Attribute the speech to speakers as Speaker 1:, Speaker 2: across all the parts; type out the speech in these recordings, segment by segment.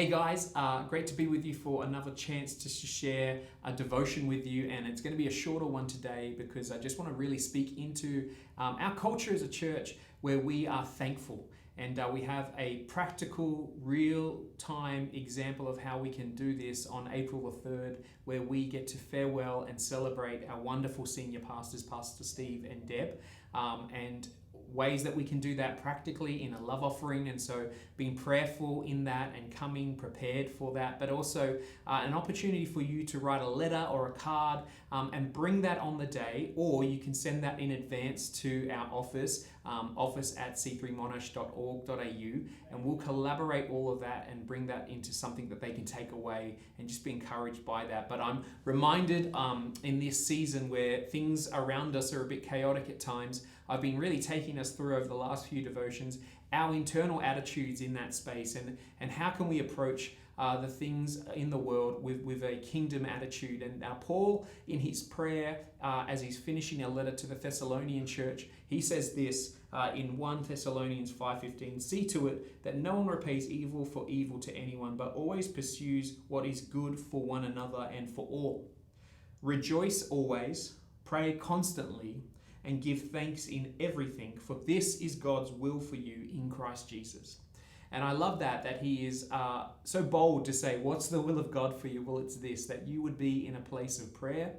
Speaker 1: Hey guys, great to be with you for another chance to share a devotion with you, and it's going to be a shorter one today because I just want to really speak into our culture as a church where we are thankful, and we have a practical, real-time example of how we can do this on April the 3rd, where we get to farewell and celebrate our wonderful senior pastors, Pastor Steve and Deb, and ways that we can do that practically in a love offering, and so being prayerful in that and coming prepared for that, but also an opportunity for you to write a letter or a card and bring that on the day, or you can send that in advance to our office at c3monash.org.au, and we'll collaborate all of that and bring that into something that they can take away and just be encouraged by that. But I'm reminded in this season where things around us are a bit chaotic at times, I've been really taking us through over the last few devotions our internal attitudes in that space, and how can we approach the things in the world with a kingdom attitude. And Paul, in his prayer, as he's finishing a letter to the Thessalonian church, he says this in 1 Thessalonians 5:15, "See to it that no one repays evil for evil to anyone, but always pursues what is good for one another and for all. Rejoice always, pray constantly, and give thanks in everything, for this is God's will for you in Christ Jesus." And I love that he is so bold to say, what's the will of God for you? Well, it's this, that you would be in a place of prayer,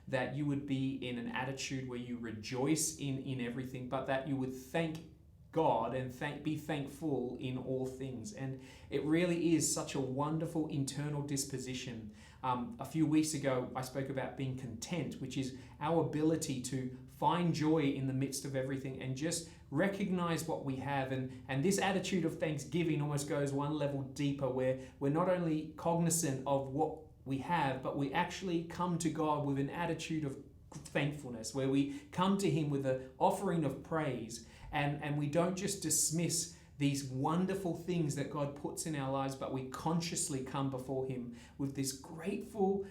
Speaker 1: that you would be in an attitude where you rejoice in everything, but that you would thank God and be thankful in all things. And it really is such a wonderful internal disposition. A few weeks ago, I spoke about being content, which is our ability to find joy in the midst of everything and just recognize what we have. And this attitude of thanksgiving almost goes one level deeper, where we're not only cognizant of what we have, but we actually come to God with an attitude of thankfulness, where we come to Him with an offering of praise, and we don't just dismiss these wonderful things that God puts in our lives, but we consciously come before Him with this grateful,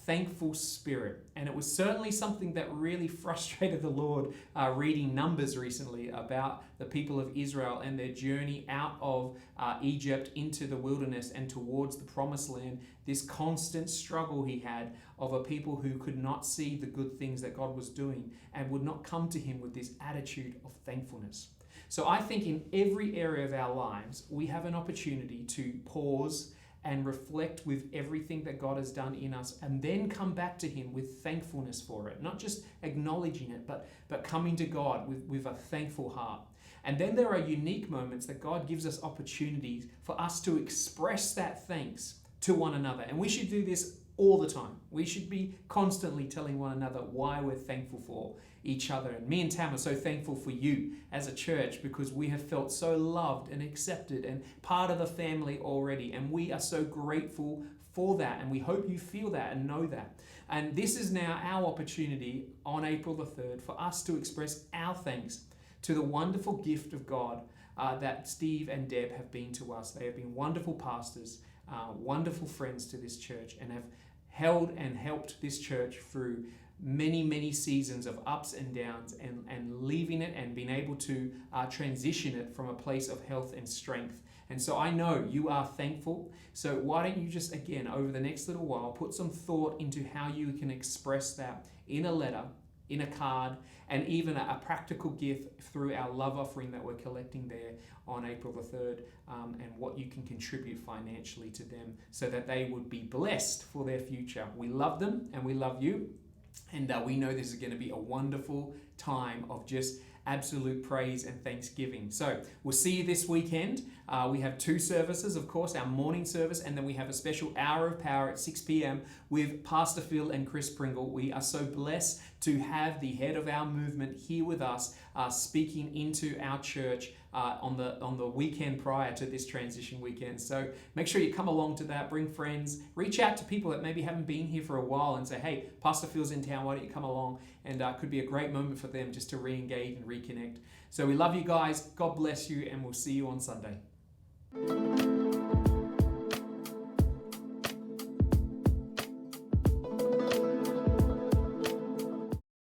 Speaker 1: thankful spirit. And it was certainly something that really frustrated the Lord reading Numbers recently about the people of Israel and their journey out of Egypt into the wilderness and towards the promised land. This constant struggle He had of a people who could not see the good things that God was doing and would not come to Him with this attitude of thankfulness. So I think in every area of our lives, we have an opportunity to pause and reflect with everything that God has done in us, and then come back to Him with thankfulness for it. Not just acknowledging it, but coming to God with a thankful heart. And then there are unique moments that God gives us opportunities for us to express that thanks to one another. And we should do this all the time. We should be constantly telling one another why we're thankful for each other. And me and Tam are so thankful for you as a church, because we have felt so loved and accepted and part of the family already. And we are so grateful for that. And we hope you feel that and know that. And this is now our opportunity on April the 3rd for us to express our thanks to the wonderful gift of God that Steve and Deb have been to us. They have been wonderful pastors, wonderful friends to this church, and have held and helped this church through many seasons of ups and downs, and leaving it and being able to transition it from a place of health and strength. And so I know you are thankful. So why don't you just, again, over the next little while, put some thought into how you can express that in a letter, in a card, and even a practical gift through our love offering that we're collecting there on April the 3rd, and what you can contribute financially to them so that they would be blessed for their future. We love them and we love you, and we know this is going to be a wonderful time of just absolute praise and thanksgiving. So we'll see you this weekend. We have 2 services, of course, our morning service, and then we have a special hour of power at 6 p.m. with Pastor Phil and Chris Pringle. We are so blessed to have the head of our movement here with us, speaking into our church on the weekend prior to this transition weekend. So make sure you come along to that, bring friends, reach out to people that maybe haven't been here for a while and say, hey, Pastor Phil's in town, why don't you come along? And it could be a great moment for them just to re-engage and reconnect. So we love you guys, God bless you, and we'll see you on Sunday.